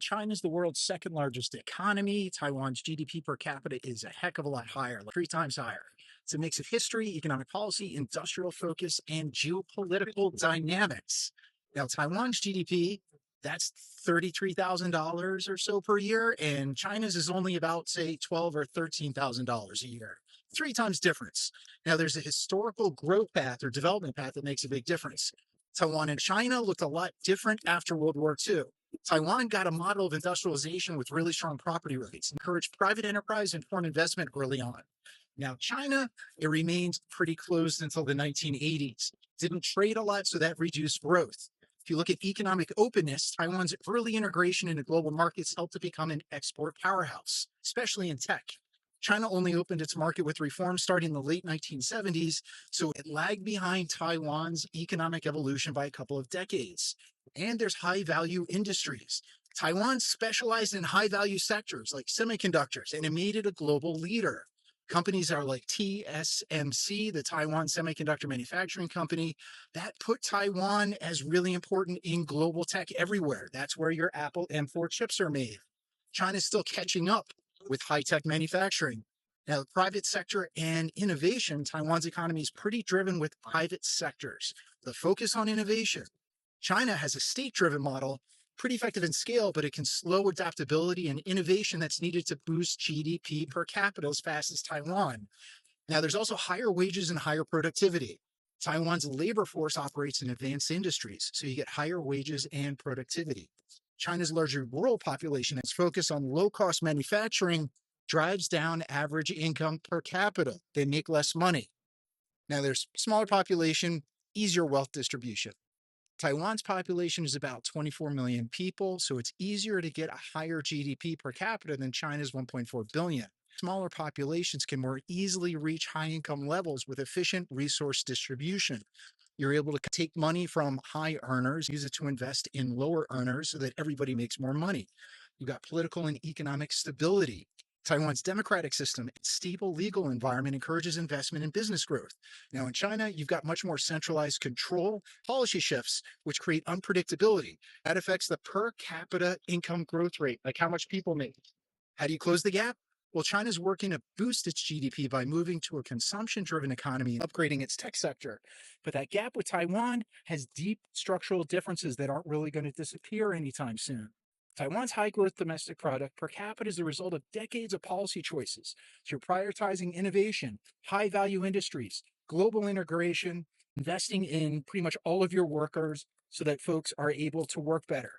China is the world's second largest economy. Taiwan's GDP per capita is a heck of a lot higher, like 3 times higher. It's a mix of history, economic policy, industrial focus, and geopolitical dynamics. Now, Taiwan's GDP, that's $33,000 or so per year, and China's is only about, say, $12 or $13,000 a year. 3 times difference. Now, there's a historical growth path or development path that makes a big difference. Taiwan and China looked a lot different after World War II. Taiwan got a model of industrialization with really strong property rights, encouraged private enterprise and foreign investment early on. Now, China, it remained pretty closed until the 1980s. Didn't trade a lot, so that reduced growth. If you look at economic openness, Taiwan's early integration into global markets helped it become an export powerhouse, especially in tech. China only opened its market with reforms starting in the late 1970s, so it lagged behind Taiwan's economic evolution by a couple of decades. And there's high value industries. Taiwan specialized in high value sectors like semiconductors, and it made it a global leader. Companies are like TSMC, the Taiwan Semiconductor Manufacturing Company, that put Taiwan as really important in global tech everywhere. That's where your Apple M4 chips are made. China's still catching up with high-tech manufacturing. Now, the private sector and innovation, Taiwan's economy is pretty driven with private sectors. The focus on innovation. China has a state-driven model, pretty effective in scale, but it can slow adaptability and innovation that's needed to boost GDP per capita as fast as Taiwan. Now, there's also higher wages and higher productivity. Taiwan's labor force operates in advanced industries, so you get higher wages and productivity. China's larger rural population its focus on low-cost manufacturing drives down average income per capita. They make less money. Now, there's smaller population, easier wealth distribution. Taiwan's population is about 24 million people, so it's easier to get a higher GDP per capita than China's 1.4 billion. Smaller populations can more easily reach high income levels with efficient resource distribution. You're able to take money from high earners, use it to invest in lower earners so that everybody makes more money. You've got political and economic stability. Taiwan's democratic system and stable legal environment encourages investment and business growth. Now, in China, you've got much more centralized control, policy shifts, which create unpredictability. That affects the per capita income growth rate, like how much people make. How do you close the gap? Well, China's working to boost its GDP by moving to a consumption driven economy and upgrading its tech sector. But that gap with Taiwan has deep structural differences that aren't really going to disappear anytime soon. Taiwan's high growth domestic product per capita is the result of decades of policy choices. So you're prioritizing innovation, high value industries, global integration, investing in pretty much all of your workers so that folks are able to work better.